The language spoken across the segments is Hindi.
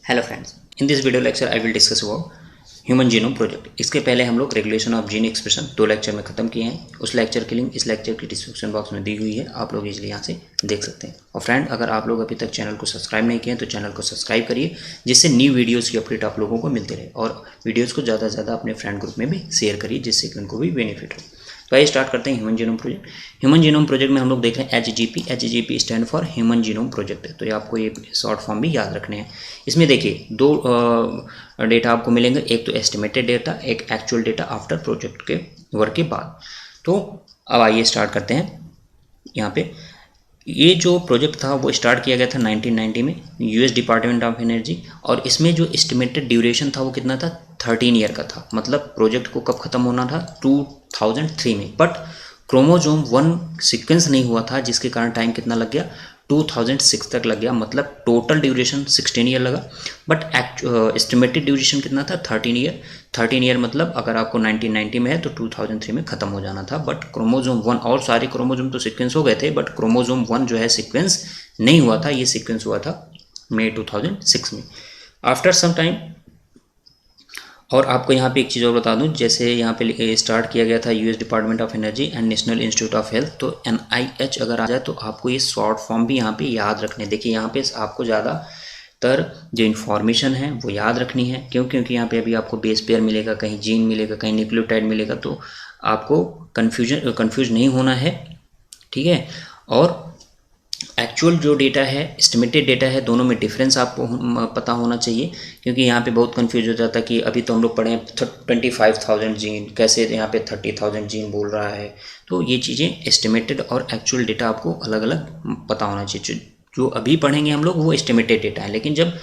Hello friends, in this video lecture I will discuss about human genome project. इसके पहले हम लोग regulation of gene expression 2 lecture में खत्म किए हैं। उस लेक्चर की लिंक इस लेक्चर की डिस्क्रिप्शन बॉक्स में दी हुई है, आप लोग इजीली यहाँ से देख सकते हैं। और फ्रेंड, अगर आप लोग अभी तक चैनल को सब्सक्राइब नहीं किए हैं तो चैनल को सब्सक्राइब करिए, जिससे न्यू वीडियोज़ की अपडेट आप लोगों को मिलती रहे। और वीडियोज़ को ज़्यादा से ज़्यादा अपने फ्रेंड ग्रुप में भी शेयर करिए, जिससे कि उनको भी बेनिफिट हो। तो आइए स्टार्ट करते हैं human genome project. Human genome project में हम लोग देख रहे हैं HGP stand for human genome project है। तो ये आपको ये शॉर्ट फॉर्म भी याद रखने हैं। इसमें देखिए दो डेटा आपको मिलेंगे, एक तो एस्टिमेटेड डेटा, एक एक्चुअल डेटा आफ्टर प्रोजेक्ट के वर्क के बाद। तो अब आइए स्टार्ट करते हैं। यहाँ पे ये जो प्रोजेक्ट था वो स्टार्ट किया गया था 1990 में यूएस डिपार्टमेंट ऑफ एनर्जी, और इसमें जो एस्टिमेटेड ड्यूरेशन था वो कितना था, 13 ईयर का था। मतलब प्रोजेक्ट को कब खत्म होना था, 2003 में। बट क्रोमोजोम 1 सीक्वेंस नहीं हुआ था, जिसके कारण टाइम कितना लग गया, 2006 तक लग गया। मतलब टोटल ड्यूरेशन 16 ईयर लगा, बट एस्टिमेटेड ड्यूरेशन कितना था, 13 ईयर। 13 ईयर मतलब अगर आपको 1990 में है तो 2003 में ख़त्म हो जाना था। बट क्रोमोजोम 1 और सारे क्रोमोजोम तो सीक्वेंस हो गए थे, बट क्रोमोजोम 1 जो है सीक्वेंस नहीं हुआ था। ये सीक्वेंस हुआ था मई 2006 में, आफ्टर सम टाइम। और आपको यहाँ पे एक चीज़ और बता दूँ, जैसे यहाँ पे स्टार्ट किया गया था US department of energy and national institute of health, तो NIH अगर आ जाए तो आपको ये शॉर्ट फॉर्म भी यहाँ पे याद रखने। देखिए यहाँ पे आपको ज़्यादातर जो इन्फॉर्मेशन है वो याद रखनी है। क्यों? क्योंकि यहाँ पे अभी आपको बेस पेयर मिलेगा, कहीं जीन मिलेगा, कहीं न्यूक्लियोटाइड मिलेगा, तो आपको कन्फ्यूज नहीं होना है, ठीक है। और एक्चुअल जो डेटा है, एस्टिमेटेड डेटा है, दोनों में डिफरेंस आपको पता होना चाहिए। क्योंकि यहाँ पे बहुत कंफ्यूज हो जाता है कि अभी तो हम लोग पढ़े हैं 25,000 जीन, कैसे यहाँ पे 30,000 जीन बोल रहा है। तो ये चीज़ें एस्टिमेटेड और एक्चुअल डेटा आपको अलग अलग पता होना चाहिए। जो अभी पढ़ेंगे हम लोग वो एस्टिमेटेड डेटा है, लेकिन जब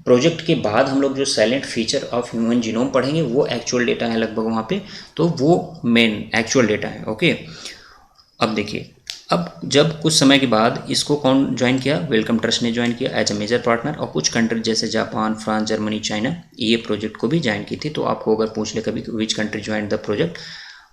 प्रोजेक्ट के बाद हम लोग जो silent feature of human genome पढ़ेंगे वो एक्चुअल डेटा है लगभग वहाँ पे, तो वो मेन एक्चुअल डेटा है। ओके, अब देखिए, अब जब कुछ समय के बाद इसको कौन ज्वाइन किया, वेलकम ट्रस्ट ने ज्वाइन किया एज ए मेजर पार्टनर। और कुछ कंट्री जैसे जापान, फ्रांस, जर्मनी, चाइना, ये प्रोजेक्ट को भी ज्वाइन की थी। तो आपको अगर पूछ ले कभी which country join the project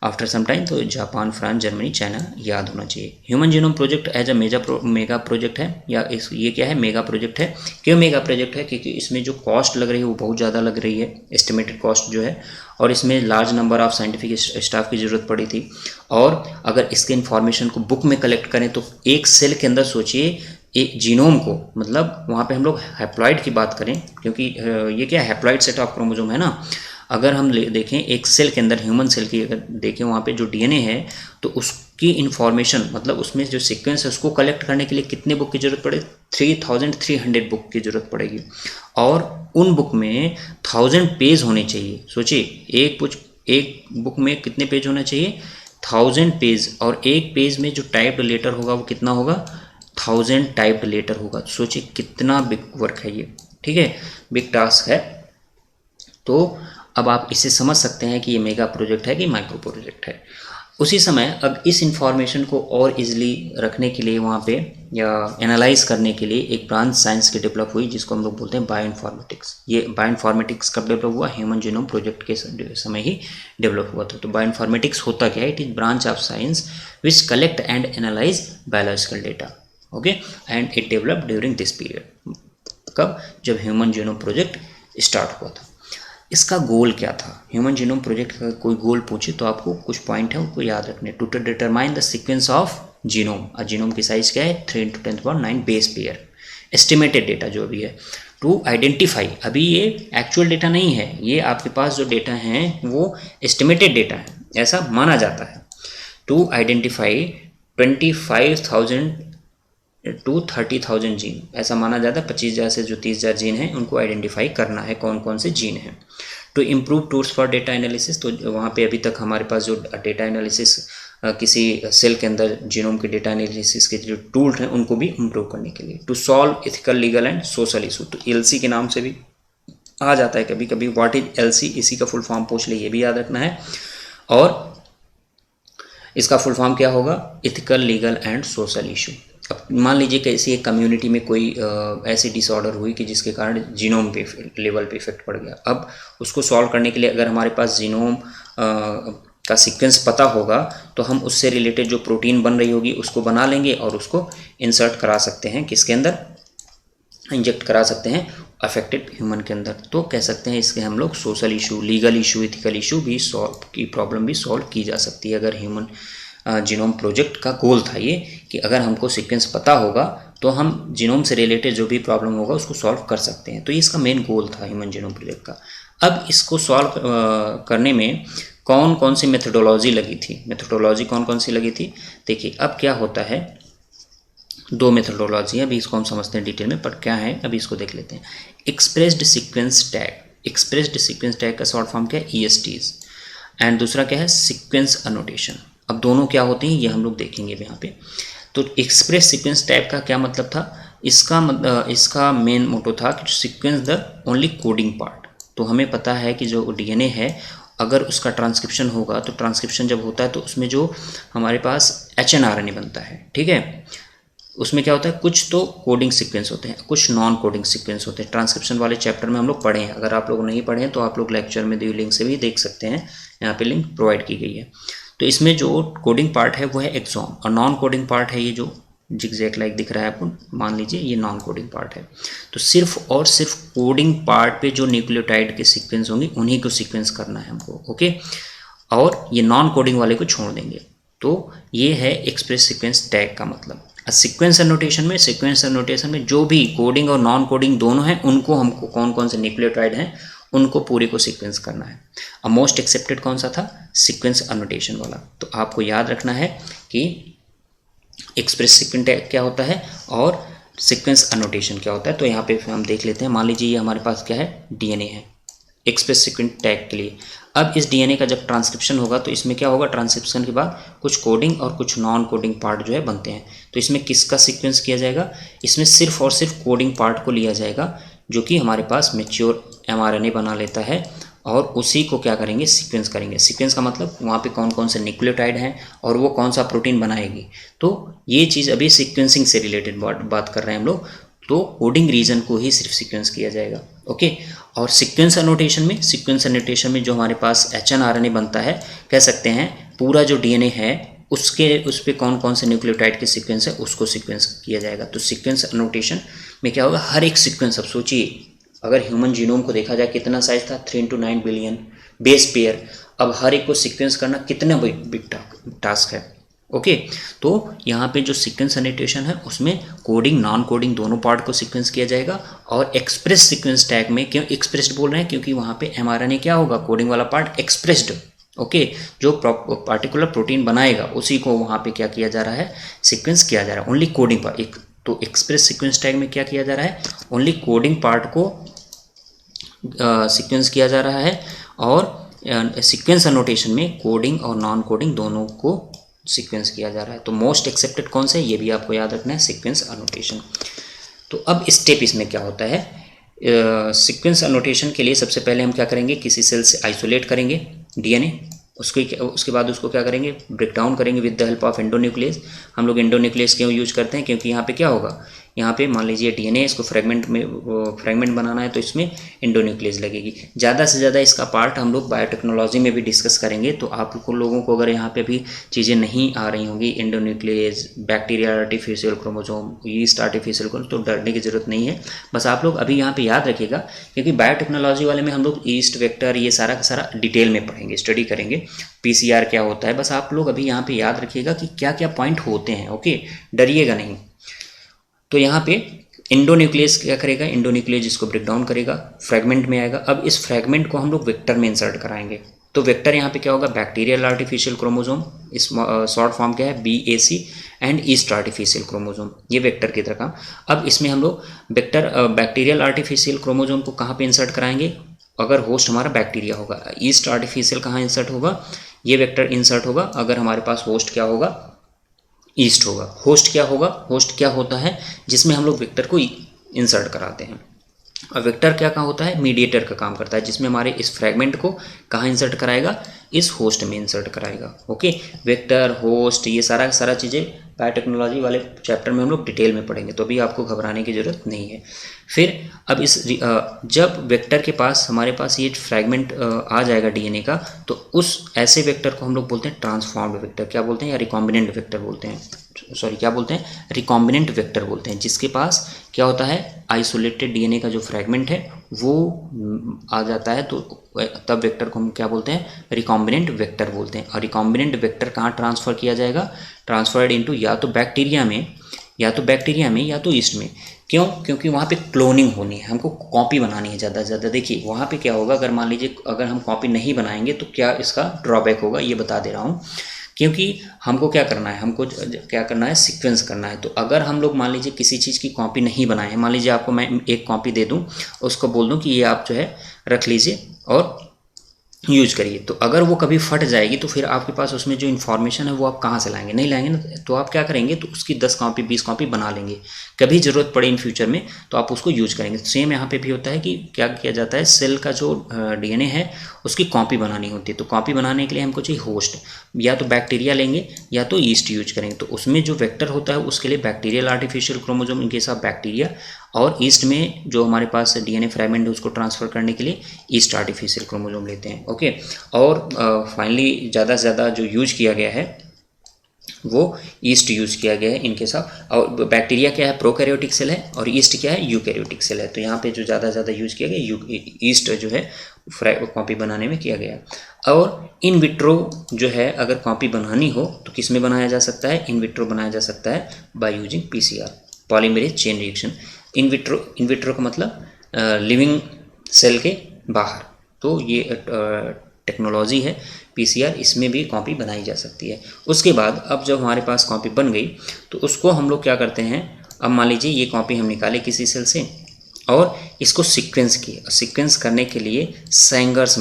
after some time, तो जापान, फ्रांस, जर्मनी, चाइना याद होना चाहिए। Human genome project as a mega project है, या ये क्या है, मेगा प्रोजेक्ट है। क्यों मेगा प्रोजेक्ट है? क्योंकि इसमें जो कॉस्ट लग रही है वो बहुत ज़्यादा लग रही है, एस्टिमेटेड कॉस्ट जो है, और इसमें large number of scientific staff की ज़रूरत पड़ी थी। और अगर इसके इन्फॉर्मेशन को बुक में कलेक्ट करें तो एक सेल के अंदर सोचिए एक जीनोम को, मतलब वहाँ पे हम लोग हैप्लॉइड की बात करें, क्योंकि ये क्या हैप्लॉइड सेट ऑफ क्रोमोसोम है ना। अगर हम देखें एक सेल के अंदर, ह्यूमन सेल की अगर देखें, वहाँ पे जो DNA है, तो उसकी इन्फॉर्मेशन, मतलब उसमें जो सीक्वेंस है उसको कलेक्ट करने के लिए कितने बुक की ज़रूरत पड़े, 3300 बुक की ज़रूरत पड़ेगी। और उन बुक में 1000 पेज होने चाहिए। सोचिए एक बुक में कितने पेज होना चाहिए, 1000 पेज। और एक पेज में जो टाइप्ड लेटर होगा वो कितना होगा, 1000 टाइप्ड लेटर होगा। सोचिए कितना बिग वर्क है ये, ठीक है, बिग टास्क है। तो अब आप इसे समझ सकते हैं कि ये मेगा प्रोजेक्ट है कि माइक्रो प्रोजेक्ट है। उसी समय अब इस इंफॉर्मेशन को और इजीली रखने के लिए वहाँ पे, या एनालाइज करने के लिए, एक ब्रांच साइंस की डेवलप हुई, जिसको हम लोग बोलते हैं बायोइन्फॉर्मेटिक्स। ये बायोइन्फॉर्मेटिक्स कब डेवलप हुआ, ह्यूमन जीनोम प्रोजेक्ट के समय ही डेवलप हुआ था। तो बायोइन्फॉर्मेटिक्स होता क्या है, it is branch of science which collect and analyse biological data. Okay, and it develop during this period. कब? जब ह्यूमन जीनोम प्रोजेक्ट स्टार्ट हुआ था। इसका गोल क्या था? ह्यूमन जीनोम प्रोजेक्ट का कोई गोल पूछे तो आपको कुछ पॉइंट है उनको याद रखने। To determine the sequence of genome. Genome की साइज क्या है, 3 × 10⁹ बेस पेयर। एस्टिमेटेड डेटा जो भी है, टू आइडेंटिफाई, अभी ये एक्चुअल डेटा नहीं है, ये आपके पास जो डेटा है वो एस्टिमेटेड डेटा है, ऐसा माना जाता है। टू आइडेंटिफाई 25,000 to 30,000 जीन, ऐसा माना जाता है। 25,000 से जो 30,000 जीन हैं उनको आइडेंटिफाई करना है कौन कौन से जीन हैं। To improve tools for data analysis, तो वहाँ पे अभी तक हमारे पास जो डेटा एनालिसिस, किसी सेल के अंदर जीनोम के डेटा एनालिसिस के जो टूल हैं उनको भी इम्प्रूव करने के लिए। To solve ethical, legal and social issue, तो LC के नाम से भी आ जाता है कभी कभी। व्हाट इज LC, इसी का फुल फॉर्म पूछ ले, ये भी याद रखना है। और इसका फुल फॉर्म क्या होगा, ethical, legal and social issue. अब मान लीजिए कि ऐसी एक कम्युनिटी में कोई ऐसी डिसऑर्डर हुई कि जिसके कारण जीनोम पे लेवल पे इफेक्ट पड़ गया। अब उसको सॉल्व करने के लिए अगर हमारे पास जीनोम का सीक्वेंस पता होगा तो हम उससे रिलेटेड जो प्रोटीन बन रही होगी उसको बना लेंगे और उसको इंसर्ट करा सकते हैं, किसके अंदर, इंजेक्ट करा सकते हैं अफेक्टेड ह्यूमन के अंदर। तो कह सकते हैं इसके हम लोग social issue, legal issue, ethical issue भी सॉल्व की प्रॉब्लम भी सॉल्व की जा सकती है। अगर ह्यूमन जीनोम प्रोजेक्ट का गोल था ये कि अगर हमको सीक्वेंस पता होगा तो हम जीनोम से रिलेटेड जो भी प्रॉब्लम होगा उसको सॉल्व कर सकते हैं। तो ये इसका मेन गोल था ह्यूमन जीनोम प्रोजेक्ट का। अब इसको सॉल्व करने में कौन कौन सी मेथडोलॉजी लगी थी, मेथडोलॉजी कौन कौन सी लगी थी, देखिए अब क्या होता है, दो मेथडोलॉजी है, अभी इसको हम समझते हैं डिटेल में, पर क्या है अभी इसको देख लेते हैं। Expressed sequence tag, expressed sequence tag का शॉर्ट फॉर्म क्या है, ESTs, एंड दूसरा क्या है, सीक्वेंस अनोटेशन। अब दोनों क्या होते हैं ये हम लोग देखेंगे यहाँ पे। तो एक्सप्रेस सीक्वेंस टैग का क्या मतलब था, इसका मेन मोटो था कि sequence the only coding part. तो हमें पता है कि जो DNA है अगर उसका ट्रांसक्रिप्शन होगा तो ट्रांसक्रिप्शन जब होता है तो उसमें जो हमारे पास HNRNA बनता है, ठीक है, उसमें क्या होता है, कुछ तो कोडिंग सीक्वेंस होते हैं, कुछ नॉन कोडिंग सीक्वेंस होते हैं। ट्रांसक्रिप्शन वाले चैप्टर में हम लोग पढ़े हैं, अगर आप लोग नहीं पढ़े हैं तो आप लोग लेक्चर में दी लिंक से भी देख सकते हैं, यहाँ पे लिंक प्रोवाइड की गई है। तो इसमें जो कोडिंग पार्ट है वो है एक्सॉन, और नॉन कोडिंग पार्ट है ये जो जिगजैग लाइक दिख रहा है आपको, मान लीजिए ये नॉन कोडिंग पार्ट है। तो सिर्फ और सिर्फ कोडिंग पार्ट पे जो न्यूक्लियोटाइड के सीक्वेंस होंगे उन्हीं को सीक्वेंस करना है हमको, ओके, और ये नॉन कोडिंग वाले को छोड़ देंगे। तो ये है एक्सप्रेस सीक्वेंस टैग का मतलब। सीक्वेंस नोटेशन में जो भी कोडिंग और नॉन कोडिंग दोनों हैं उनको हमको कौन कौन से न्यूक्लियोटाइड हैं उनको पूरे को सीक्वेंस करना है। अब मोस्ट एक्सेप्टेड कौन सा था, सीक्वेंस अनोटेशन वाला। तो आपको याद रखना है कि एक्सप्रेस सीक्वेंस टैग क्या होता है और सीक्वेंस अनोटेशन क्या होता है। तो यहाँ पे हम देख लेते हैं, मान लीजिए ये हमारे पास क्या है, DNA है एक्सप्रेस सीक्वेंस टैग के लिए। अब इस DNA का जब ट्रांसक्रिप्शन होगा तो इसमें क्या होगा, ट्रांसक्रिप्शन के बाद कुछ कोडिंग और कुछ नॉन कोडिंग पार्ट जो है बनते हैं। तो इसमें किसका सीक्वेंस किया जाएगा, इसमें सिर्फ और सिर्फ कोडिंग पार्ट को लिया जाएगा जो कि हमारे पास मैच्योर mRNA बना लेता है, और उसी को क्या करेंगे, सीक्वेंस करेंगे। सीक्वेंस का मतलब वहाँ पे कौन कौन से न्यूक्लियोटाइड हैं और वो कौन सा प्रोटीन बनाएगी। तो ये चीज़ अभी सीक्वेंसिंग से रिलेटेड बात कर रहे हैं हम लोग। तो कोडिंग रीजन को ही सिर्फ सीक्वेंस किया जाएगा, ओके। और सीक्वेंस अनोटेशन में जो हमारे पास HNRNA बनता है, कह सकते हैं पूरा जो DNA है उस पर कौन कौन से न्यूक्लियोटाइड के सीक्वेंस है उसको सीक्वेंस किया जाएगा। तो सीक्वेंस अनोटेशन में क्या होगा, हर एक सीक्वेंस, अब सोचिए अगर ह्यूमन जीनोम को देखा जाए कितना साइज था, 3 into 9 बिलियन बेस पेयर। अब हर एक को सीक्वेंस करना कितना बिग टास्क है, ओके। तो यहाँ पे जो सीक्वेंस अनोटेशन है उसमें कोडिंग नॉन कोडिंग दोनों पार्ट को सीक्वेंस किया जाएगा। और एक्सप्रेस सीक्वेंस टैग में क्यों एक्सप्रेस्ड बोल रहे हैं, क्योंकि वहाँ पे mRNA क्या होगा, कोडिंग वाला पार्ट एक्सप्रेस्ड, ओके, जो पार्टिकुलर प्रोटीन बनाएगा उसी को वहाँ पे क्या किया जा रहा है, सीक्वेंस किया जा रहा है, ओनली कोडिंग पार्ट। तो एक्सप्रेस सीक्वेंस टैग में क्या किया जा रहा है, ओनली कोडिंग पार्ट को सीक्वेंस किया जा रहा है, और सीक्वेंस अनोटेशन में कोडिंग और नॉन कोडिंग दोनों को सीक्वेंस किया जा रहा है। तो मोस्ट एक्सेप्टेड कौन सा है ये भी आपको याद रखना है, सीक्वेंस अनोटेशन। तो अब स्टेप इसमें क्या होता है, सीक्वेंस अनोटेशन के लिए सबसे पहले हम क्या करेंगे, किसी सेल से आइसोलेट करेंगे DNA, उसके बाद उसको क्या करेंगे, ब्रेक डाउन करेंगे with the help of endonuclease. हम लोग एंडोन्यूक्लियस क्यों यूज करते हैं, क्योंकि यहाँ पे क्या होगा, यहाँ पे मान लीजिए DNA इसको फ्रेगमेंट बनाना है तो इसमें एंडोन्यूक्लियस लगेगी। ज़्यादा से ज़्यादा इसका पार्ट हम लोग बायोटेक्नोलॉजी में भी डिस्कस करेंगे। तो आप लोगों को अगर यहाँ पे भी चीज़ें नहीं आ रही होंगी, endonuclease, bacteria artificial chromosome, yeast artificial chromosome, तो डरने की ज़रूरत नहीं है। बस आप लोग अभी यहाँ पे याद रखिएगा, क्योंकि बायोटेक्नोलॉजी वाले में हम लोग ईस्ट वेक्टर ये सारा का सारा डिटेल में पढ़ेंगे, स्टडी करेंगे, PCR क्या होता है। बस आप लोग अभी यहाँ पे याद रखिएगा कि क्या क्या पॉइंट होते हैं, ओके, डरिएगा नहीं। तो यहाँ पे एंडोन्यूक्लियस क्या करेगा, एंडोन्यूक्लियस इसको ब्रेक डाउन करेगा, फ्रैगमेंट में आएगा। अब इस फ्रैगमेंट को हम लोग वेक्टर में इंसर्ट कराएंगे। तो वेक्टर यहाँ पे क्या होगा, बैक्टीरियल आर्टिफिशियल क्रोमोसोम, इस शॉर्ट फॉर्म क्या है, BAC, and yeast artificial chromosome, ये वेक्टर की तरह काम। अब इसमें हम लोग बैक्टीरियल आर्टिफिशियल क्रोमोसोम को कहाँ पे इंसर्ट कराएंगे, अगर होस्ट हमारा बैक्टीरिया होगा। ईस्ट आर्टिफिशियल कहाँ इंसर्ट होगा, ये वेक्टर इंसर्ट होगा अगर हमारे पास होस्ट क्या होगा, ईस्ट होगा। होस्ट क्या होगा, होस्ट क्या होता है जिसमें हम लोग वेक्टर को इंसर्ट कराते हैं। और वेक्टर क्या कहाँ होता है, मीडिएटर का काम करता है, जिसमें हमारे इस फ्रैगमेंट को कहाँ इंसर्ट कराएगा, इस होस्ट में इंसर्ट कराएगा, ओके। वेक्टर, होस्ट, ये सारा चीज़ें बायोटेक्नोलॉजी वाले चैप्टर में हम लोग डिटेल में पढ़ेंगे, तो अभी आपको घबराने की ज़रूरत नहीं है। फिर अब जब वेक्टर के पास हमारे पास ये फ्रैगमेंट आ जाएगा डीएनए का, तो उस ऐसे वेक्टर को हम लोग बोलते हैं ट्रांसफॉर्म्ड वेक्टर, क्या बोलते हैं, या रिकॉम्बिनेंट वेक्टर बोलते हैं, सॉरी क्या बोलते हैं, रिकॉम्बिनेंट वेक्टर बोलते हैं, जिसके पास क्या होता है, आइसोलेटेड डीएनए का जो फ्रैगमेंट है वो आ जाता है, तो तब वेक्टर को हम क्या बोलते हैं, रिकॉम्बिनेंट वेक्टर बोलते हैं। और रिकॉम्बिनेंट वेक्टर कहाँ ट्रांसफ़र किया जाएगा, ट्रांसफर्ड इनटू या तो बैक्टीरिया में या तो ईस्ट में। क्यों, क्योंकि वहाँ पे क्लोनिंग होनी है, हमको कॉपी बनानी है ज़्यादा से ज़्यादा। देखिए वहाँ पे क्या होगा, अगर मान लीजिए अगर हम कॉपी नहीं बनाएंगे तो क्या इसका ड्रॉबैक होगा, ये बता दे रहा हूँ। क्योंकि हमको क्या करना है, हमको क्या करना है, सीक्वेंस करना है। तो अगर हम लोग मान लीजिए किसी चीज़ की कॉपी नहीं बनाए हैं, मान लीजिए आपको मैं एक कॉपी दे दूँ, उसको बोल दूँ कि ये आप जो है रख लीजिए और यूज करिए, तो अगर वो कभी फट जाएगी तो फिर आपके पास उसमें जो इन्फॉर्मेशन है वो आप कहाँ से लाएंगे, नहीं लाएंगे ना। तो आप क्या करेंगे, तो उसकी 10 कॉपी 20 कॉपी बना लेंगे, कभी ज़रूरत पड़े इन फ्यूचर में तो आप उसको यूज करेंगे। सेम यहाँ पे भी होता है कि क्या किया जाता है, सेल का जो डीएनए है उसकी कॉपी बनानी होती है, तो कॉपी बनाने के लिए हमको चाहिए होस्ट, या तो बैक्टीरिया लेंगे या तो ईस्ट यूज करेंगे। तो उसमें जो वेक्टर होता है उसके लिए बैक्टीरियल आर्टिफिशियल क्रोमोसोम, इनके साथ बैक्टीरिया, और ईस्ट में जो हमारे पास डीएनए फ्रैगमेंट है उसको ट्रांसफ़र करने के लिए ईस्ट आर्टिफिशियल क्रोमोसोम लेते हैं। ओके, और फाइनली ज़्यादा से ज़्यादा जो यूज किया गया है वो ईस्ट यूज़ किया गया है इनके साथ। और बैक्टीरिया क्या है, प्रोकैरियोटिक सेल है, और ईस्ट क्या है, यूकैरियोटिक सेल है। तो यहाँ पे जो ज़्यादा से ज़्यादा यूज़ किया गया ईस्ट जो है कॉपी बनाने में किया गया। और इन विट्रो जो है अगर कॉपी बनानी हो तो किस में बनाया जा सकता है, इन विट्रो बनाया जा सकता है by using PCR, polymerase chain reaction. In vitro का मतलब लिविंग सेल के बाहर, तो ये टेक्नोलॉजी है पीसीआर, इसमें भी कॉपी बनाई जा सकती है। उसके बाद अब जब हमारे पास कॉपी बन गई तो उसको हम लोग क्या करते हैं, अब मान लीजिए ये कॉपी हम निकाले किसी सेल से और इसको सीक्वेंस किए। सीक्वेंस करने के लिए सैंगर्स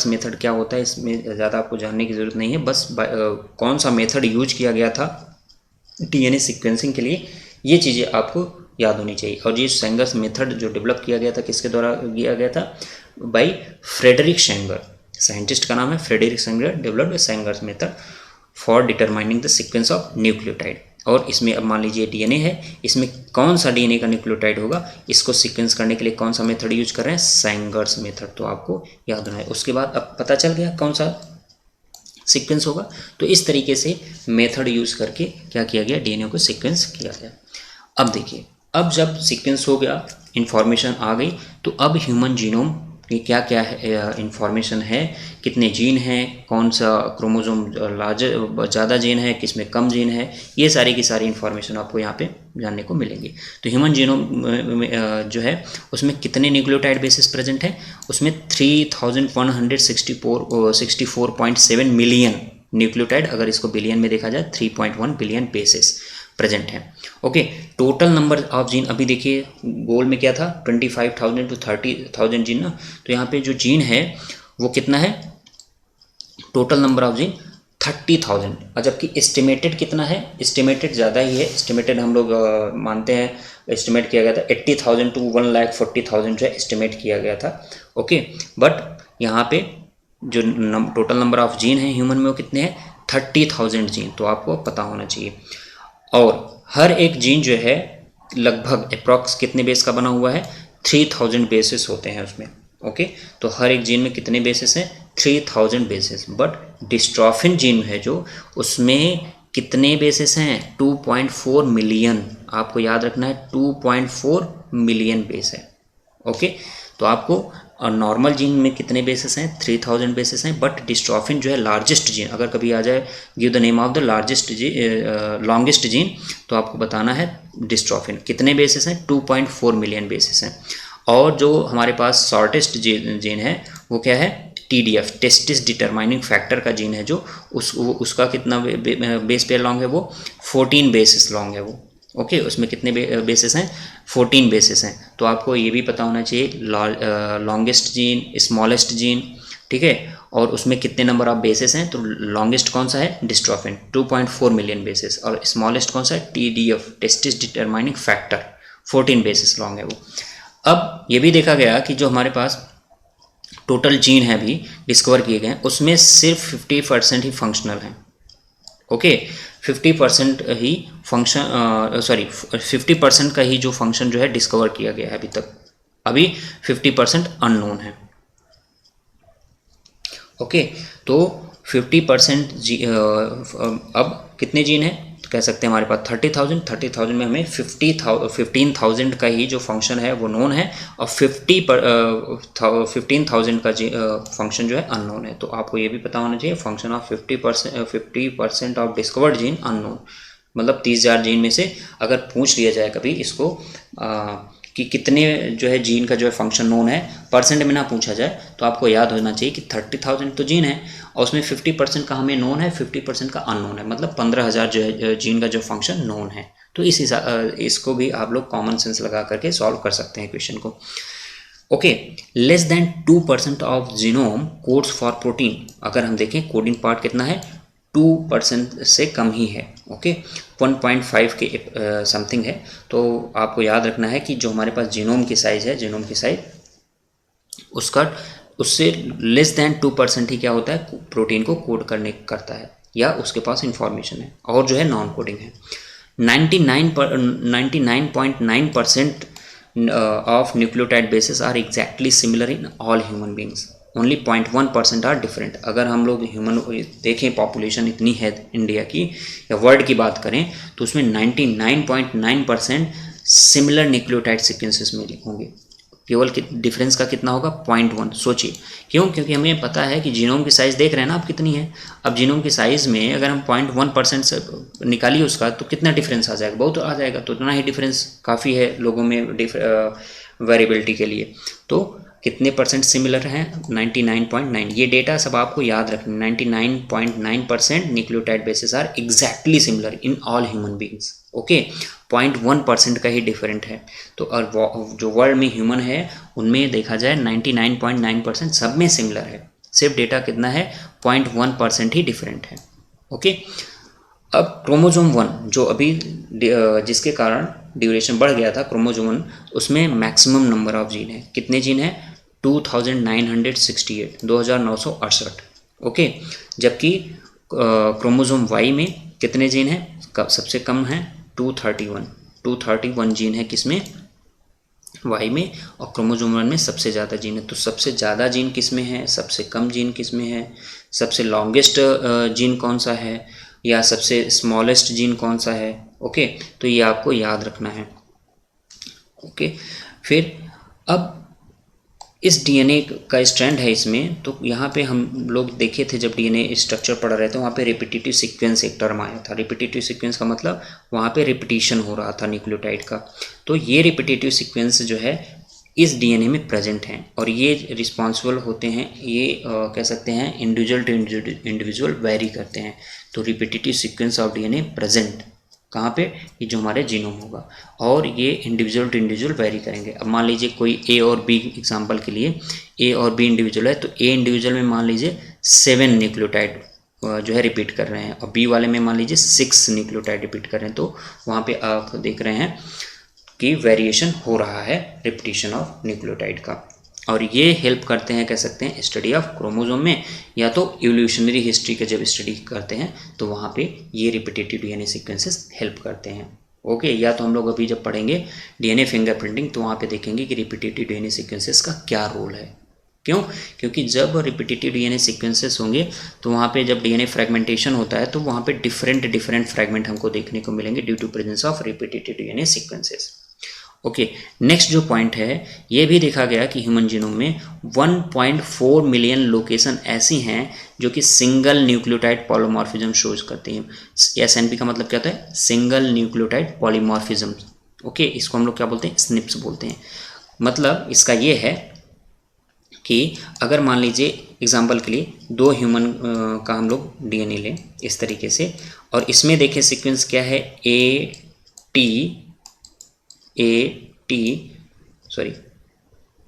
मेथड क्या होता है, इसमें ज़्यादा आपको जानने की ज़रूरत नहीं है, बस कौन सा मेथड यूज किया गया था डीएनए सीक्वेंसिंग के लिए, ये चीज़ें आपको याद होनी चाहिए। और ये सैंगर्स मेथड जो डेवलप किया गया था किसके द्वारा किया गया था, बाय फ्रेडरिक सेंगर, साइंटिस्ट का नाम है Frederick Sanger, developed Sanger's method for determining the sequence of nucleotide. और इसमें अब मान लीजिए डीएनए है, इसमें कौन सा डीएनए का न्यूक्लियोटाइड होगा, इसको सीक्वेंस करने के लिए कौन सा मेथड यूज कर रहे हैं, सैंगर्स मेथड, तो आपको याद होना है। उसके बाद अब पता चल गया कौन सा सीक्वेंस होगा, तो इस तरीके से मेथड यूज करके क्या किया गया, डीएनए को सीक्वेंस किया गया। अब देखिए, अब जब सीक्वेंस हो गया, इंफॉर्मेशन आ गई, तो अब ह्यूमन जीनोम की क्या क्या है इंफॉर्मेशन है, कितने जीन हैं, कौन सा क्रोमोसोम ज़्यादा जीन है, किस में कम जीन है, ये सारी की सारी इन्फॉर्मेशन आपको यहाँ पे जानने को मिलेंगी। तो ह्यूमन जीनोम जो है उसमें कितने न्यूक्लियोटाइड बेसिस प्रेजेंट हैं, उसमें 3164.7 मिलियन न्यूक्लियोटाइड, अगर इसको बिलियन में देखा जाए 3.1 बिलियन बेसिस प्रेजेंट है। Okay, total number of gene, अभी देखिए गोल में क्या था, 25,000 to 30,000 जीन ना, तो यहाँ पे जो जीन है वो कितना है, टोटल नंबर ऑफ जीन 30,000, और जबकि एस्टिमेटेड कितना है, एस्टिमेटेड ज़्यादा ही है। एस्टिमेटेड हम लोग मानते हैं, एस्टिमेट किया गया था 80,000 to 1,40,000 जो है एस्टिमेट किया गया था। ओके, बट यहाँ पे जो टोटल नंबर ऑफ जीन है ह्यूमन में वो कितने हैं, 30,000 जीन, तो आपको पता होना चाहिए। और हर एक जीन जो है लगभग अप्रॉक्स कितने बेस का बना हुआ है, 3000 बेसिस होते हैं उसमें। ओके, तो हर एक जीन में कितने बेसिस हैं, 3000 बेसिस। बट डिस्ट्रॉफिन जीन है जो, उसमें कितने बेसिस हैं, 2.4 मिलियन, आपको याद रखना है 2.4 मिलियन बेस है। ओके, तो आपको नॉर्मल जीन में कितने बेसिस हैं, 3000 बेसिस हैं, बट डिस्ट्रॉफिन जो है लार्जेस्ट जीन, अगर कभी आ जाए give the name of the largest longest gene, तो आपको बताना है डिस्ट्रॉफिन कितने बेसिस हैं, 2.4 मिलियन बेसिस हैं। और जो हमारे पास शॉर्टेस्ट जीन है वो क्या है, TDF, टेस्टिस डिटरमाइनिंग फैक्टर का जीन है, जो उसका कितना बेस पेयर लॉन्ग है, वो 14 बेसिस लॉन्ग है वो। ओके, उसमें कितने बेसिस हैं, 14 बेसिस हैं। तो आपको ये भी पता होना चाहिए लॉन्गेस्ट जीन, स्मॉलेस्ट जीन, ठीक है, और उसमें कितने नंबर ऑफ बेसिस हैं। तो लॉन्गेस्ट कौन सा है, डिस्ट्रॉफिन, 2.4 मिलियन बेसिस, और स्मॉलेस्ट कौन सा है, TDF, testis determining factor, 14 basis long है वो। अब ये भी देखा गया कि जो हमारे पास टोटल जीन है अभी डिस्कवर किए गए हैं, उसमें सिर्फ 50% ही फंक्शनल हैं। ओके, 50% ही फंक्शन 50% का ही जो फंक्शन जो है डिस्कवर किया गया है अभी तक, अभी 50% अननोन है। ओके, तो 50% अब कितने जीन है तो कह सकते हैं हमारे पास 30,000 में हमें 15,000 का ही जो फंक्शन है वो नोन है, और 15,000 का फंक्शन जो है अननोन है। तो आपको ये भी पता होना चाहिए function of 50% of discovered gene unknown, मतलब 30,000 जीन में से अगर पूछ लिया जाए कभी इसको कि कितने जो है जीन का जो है फंक्शन नोन है, परसेंट में ना पूछा जाए, तो आपको याद होना चाहिए कि 30,000 तो जीन है और उसमें 50% का हमें नोन है, 50% का अननोन है, मतलब 15,000 जो है जीन का जो फंक्शन नोन है। तो इस हिसाब इसको भी आप लोग कॉमन सेंस लगा करके सॉल्व कर सकते हैं क्वेश्चन को। Okay, less than 2% of genome codes for protein, अगर हम देखें कोडिंग पार्ट कितना है 2% से कम ही है। ओके, 1.5 के समथिंग है। तो आपको याद रखना है कि जो हमारे पास जीनोम की साइज़ है, जीनोम की साइज उसका उससे लेस देन 2% ही क्या होता है प्रोटीन को कोड करता है, या उसके पास इंफॉर्मेशन है, और जो है नॉन कोडिंग है। 99.9% of nucleotide bases are exactly similar in all human beings. Only 0.1% are different. अगर हम लोग ह्यूमन देखें, पॉपुलेशन इतनी है इंडिया की या वर्ल्ड की बात करें, तो उसमें 99.9% सिमिलर न्यूक्लियोटाइड सीक्वेंसेस में होंगे। केवल डिफरेंस का कितना होगा 0.1। सोचिए क्यों, क्योंकि हमें पता है कि जीनोम की साइज़ देख रहे हैं ना आप कितनी है। अब जीनोम की साइज़ में अगर हम 0.1% से निकालिए उसका, तो कितना डिफरेंस आ जाएगा, बहुत आ जाएगा। तो इतना ही डिफरेंस काफ़ी है लोगों में वेरिएबिलिटी के लिए। तो कितने परसेंट सिमिलर हैं 99.9। ये डेटा सब आपको याद रखना, 99.9% nucleotide basis are exactly similar in all human beings. Okay, 0.1% का ही डिफरेंट है। तो और जो वर्ल्ड में ह्यूमन है उनमें देखा जाए 99.9% सब में सिमिलर है, सिर्फ डेटा कितना है 0.1% ही डिफरेंट है। ओके, अब क्रोमोजोम 1 जो अभी जिसके कारण ड्यूरेशन बढ़ गया था, क्रोमोजोम 1 उसमें मैक्सिमम नंबर ऑफ जीन है। कितने जीन है 2968। ओके, जबकि क्रोमोजोम वाई में कितने जीन है, सबसे कम है 231 जीन है किसमें वाई में, और क्रोमोजोम 1 में सबसे ज़्यादा जीन है। तो सबसे ज़्यादा जीन किस में है, सबसे कम जीन किस में है, सबसे लॉन्गेस्ट जीन कौन सा है, या सबसे स्मॉलेस्ट जीन कौन सा है। ओके, तो ये आपको याद रखना है। ओके, फिर अब इस डीएनए का स्ट्रैंड है इसमें, तो यहाँ पे हम लोग देखे थे जब डीएनए स्ट्रक्चर पढ़ रहे थे, वहाँ पे रिपीटेटिव सीक्वेंस एक टर्म आया था। रिपीटेटिव सीक्वेंस का मतलब वहाँ पे रिपीटिशन हो रहा था न्यूक्लियोटाइड का। तो ये रिपीटेटिव सीक्वेंस जो है इस डीएनए में प्रेजेंट हैं, और ये रिस्पॉन्सिबल होते हैं, ये कह सकते हैं इंडिविजुअल टू इंडिविजुअल वेरी करते हैं। तो repetitive sequence of DNA present कहाँ पे, ये जो हमारे जीनोम होगा, और ये इंडिविजुअल टू इंडिविजुअल वेरी करेंगे। अब मान लीजिए कोई ए और बी, एग्जांपल के लिए ए और बी इंडिविजुअल है, तो ए इंडिविजुअल में मान लीजिए 7 न्यूक्लियोटाइड जो है रिपीट कर रहे हैं, और बी वाले में मान लीजिए 6 न्यूक्लियोटाइड रिपीट कर रहे हैं। तो वहाँ पे आप देख रहे हैं कि वेरिएशन हो रहा है रिपीटिशन ऑफ न्यूक्लियोटाइड का, और ये हेल्प करते हैं कह सकते हैं स्टडी ऑफ क्रोमोजोम में, या तो इवोल्यूशनरी हिस्ट्री का जब स्टडी करते हैं तो वहाँ पे ये रिपीटेटिव डीएनए सीक्वेंसेस हेल्प करते हैं। ओके, या तो हम लोग अभी जब पढ़ेंगे डीएनए फिंगरप्रिंटिंग, तो वहाँ पे देखेंगे कि रिपीटेटिव डीएनए सीक्वेंसेस का क्या रोल है। क्यों, क्योंकि जब रिपीटेटिव डीएनए सीक्वेंसेस होंगे तो वहाँ पे जब डीएनए फ्रेगमेंटेशन होता है, तो वहाँ पे डिफरेंट फ्रेगमेंट हमको देखने को मिलेंगे due to presence of repetitive DNA sequences. Okay, next जो पॉइंट है, ये भी देखा गया कि ह्यूमन जीनोम में 1.4 मिलियन लोकेशन ऐसी हैं जो कि सिंगल न्यूक्लियोटाइड पॉलीमॉर्फिज्म शोज करती हैं। SNP का मतलब क्या होता है, सिंगल न्यूक्लियोटाइड पॉलीमॉर्फिज्म। ओके, इसको हम लोग क्या बोलते हैं, SNPs बोलते हैं। मतलब इसका ये है कि अगर मान लीजिए एग्जाम्पल के लिए 2 ह्यूमन का हम लोग डीएनए लें इस तरीके से, और इसमें देखें सीक्वेंस क्या है,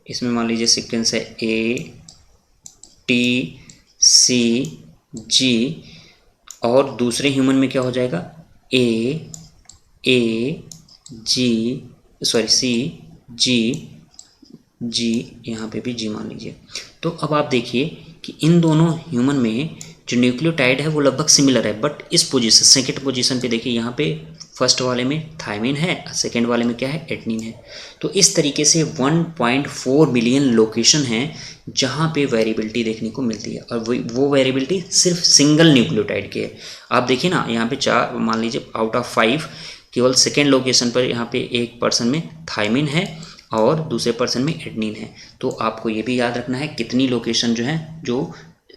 इसमें मान लीजिए सीक्वेंस है ATCG, और दूसरे ह्यूमन में क्या हो जाएगा CG, यहाँ पे भी G मान लीजिए। तो अब आप देखिए कि इन दोनों ह्यूमन में जो न्यूक्लियोटाइड है वो लगभग सिमिलर है, बट इस पोजीशन सेकेंड पोजीशन पे देखिए यहाँ पे फर्स्ट वाले में थायमिन है, सेकेंड वाले में क्या है, एडेनिन है। तो इस तरीके से 1.4 मिलियन लोकेशन हैं जहाँ पे वेरिएबिलिटी देखने को मिलती है, और वो वेरिएबिलिटी सिर्फ सिंगल न्यूक्लियोटाइड की है। आप देखिए ना यहाँ पे 4 मान लीजिए आउट ऑफ 5 केवल सेकेंड लोकेशन पर यहाँ पे एक पर्सन में थायमिन है और दूसरे पर्सन में एडेनिन है। तो आपको ये भी याद रखना है कितनी लोकेशन जो है जो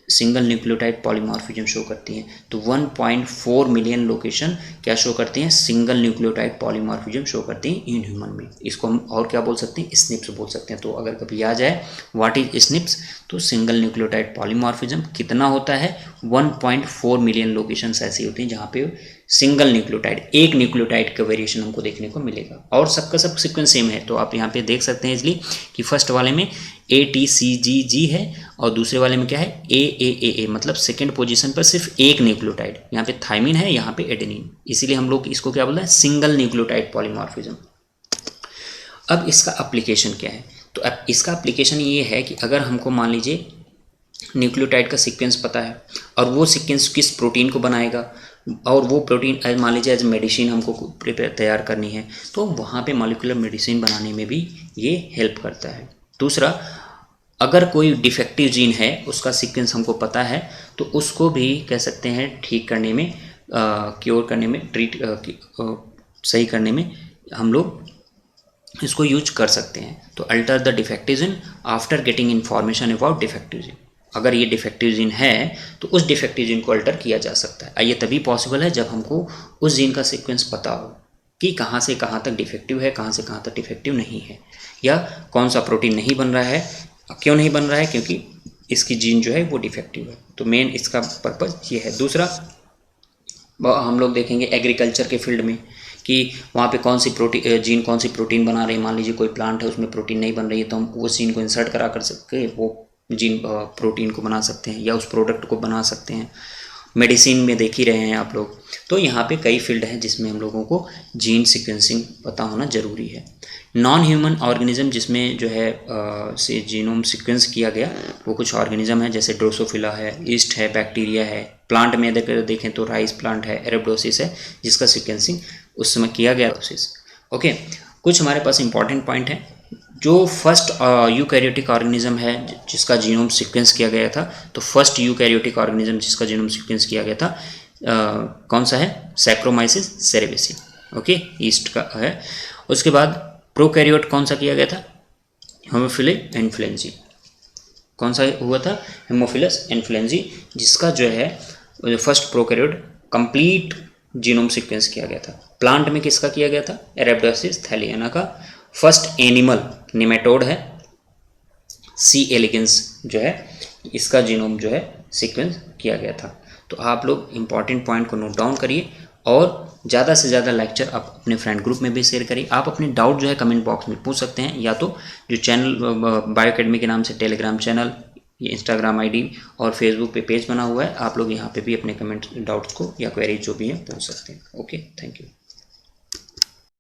सिंगल न्यूक्लियोटाइड पॉलीमॉर्फिज्म शो करती हैं। तो 1.4 मिलियन लोकेशन क्या शो करती हैं, सिंगल न्यूक्लियोटाइड पॉलीमॉर्फिज्म शो करती हैं इन ह्यूमन में। इसको हम और क्या बोल सकते हैं, स्निप्स बोल सकते हैं। तो अगर कभी आ जाए व्हाट इज स्निप्स, तो सिंगल न्यूक्लियोटाइड पॉलीमॉर्फिज्म कितना होता है, 1.4 मिलियन लोकेशंस ऐसी होती हैं जहाँ पे सिंगल न्यूक्लियोटाइड, एक न्यूक्लियोटाइड का वेरिएशन हमको देखने को मिलेगा, और सबका सब सीक्वेंस सेम है। तो आप यहाँ पे देख सकते हैं इसलिए कि फर्स्ट वाले में ATCGG है और दूसरे वाले में क्या है, AAAA, मतलब सेकेंड पोजीशन पर सिर्फ एक न्यूक्लियोटाइड, यहाँ पे थायमिन है, यहाँ पे एडेनिन, इसीलिए हम लोग इसको क्या बोलते हैं, सिंगल न्यूक्लियोटाइड पॉलीमॉर्फिज्म। अब इसका एप्लीकेशन क्या है, तो अब इसका एप्लीकेशन ये है कि अगर हमको मान लीजिए न्यूक्लियोटाइड का सीक्वेंस पता है और वो सीक्वेंस किस प्रोटीन को बनाएगा, और वो प्रोटीन मान लीजिए एज मेडिसिन हमको प्रिपेयर तैयार करनी है, तो वहाँ पे मॉलिक्यूलर मेडिसिन बनाने में भी ये हेल्प करता है। दूसरा, अगर कोई डिफेक्टिव जीन है उसका सीक्वेंस हमको पता है, तो उसको भी कह सकते हैं ठीक करने में, क्योर करने में, सही करने में हम लोग इसको यूज कर सकते हैं। तो alter the defective gene after getting information about defective gene, अगर ये डिफेक्टिव जीन है तो उस डिफेक्टिव जीन को अल्टर किया जा सकता है। ये तभी पॉसिबल है जब हमको उस जीन का सीक्वेंस पता हो कि कहाँ से कहाँ तक डिफेक्टिव है, कहाँ से कहाँ तक डिफेक्टिव नहीं है, या कौन सा प्रोटीन नहीं बन रहा है, क्यों नहीं बन रहा है, क्योंकि इसकी जीन जो है वो डिफेक्टिव है। तो मेन इसका पर्पज़ ये है। दूसरा, हम लोग देखेंगे एग्रीकल्चर के फील्ड में कि वहाँ पे कौन सी जीन कौन सी प्रोटीन बना रहे हैं। मान लीजिए कोई प्लांट है उसमें प्रोटीन नहीं बन रही है, तो हम उस जीन को इंसर्ट करा कर सकते वो जीन प्रोटीन को बना सकते हैं या उस प्रोडक्ट को बना सकते हैं। मेडिसिन में देख ही रहे हैं आप लोग। तो यहाँ पे कई फील्ड हैं जिसमें हम लोगों को जीन सीक्वेंसिंग पता होना ज़रूरी है। नॉन ह्यूमन ऑर्गेनिज्म जिसमें जो है से जीनोम सीक्वेंस किया गया, वो कुछ ऑर्गेनिज्म है जैसे ड्रोसोफिला है, ईस्ट है, बैक्टीरिया है। प्लांट में अगर देखें तो राइस प्लांट है, एरेबडोसिस है, जिसका सीक्वेंसिंग उस समय किया गया। ओके, कुछ हमारे पास इंपॉर्टेंट पॉइंट है। जो फर्स्ट यूकैरियोटिक ऑर्गेनिज्म है जिसका जीनोम सीक्वेंस किया गया था, तो फर्स्ट यूकैरियोटिक ऑर्गेनिज्म जिसका जीनोम सीक्वेंस किया गया था कौन सा है, सैक्रोमाइसिस सेरेबेसी। ओके, ईस्ट का है। उसके बाद प्रोकैरियोट कौन सा किया गया था, हेमोफिलस इन्फ्लुएंजाe। कौन सा हुआ था, हेमोफिलस इन्फ्लुएंजाe, जिसका जो है first prokaryote complete genome sequence किया गया था। प्लांट में किसका किया गया था, एरेब्डोसिस थैलियाना का। फर्स्ट एनिमल नेमेटोड है, सी एलिगेंस जो है, इसका जीनोम जो है सीक्वेंस किया गया था। तो आप लोग इंपॉर्टेंट पॉइंट को नोट डाउन करिए और ज़्यादा से ज़्यादा लेक्चर आप अपने फ्रेंड ग्रुप में भी शेयर करिए। आप अपने डाउट जो है कमेंट बॉक्स में पूछ सकते हैं, या तो जो चैनल बायो अकेडमी के नाम से टेलीग्राम चैनल, ये इंस्टाग्राम आईडी और फेसबुक पे पेज बना हुआ है, आप लोग यहाँ पे भी अपने कमेंट डाउट्स को या क्वेरीज जो भी है पूछ सकते हैं। Okay, thank you.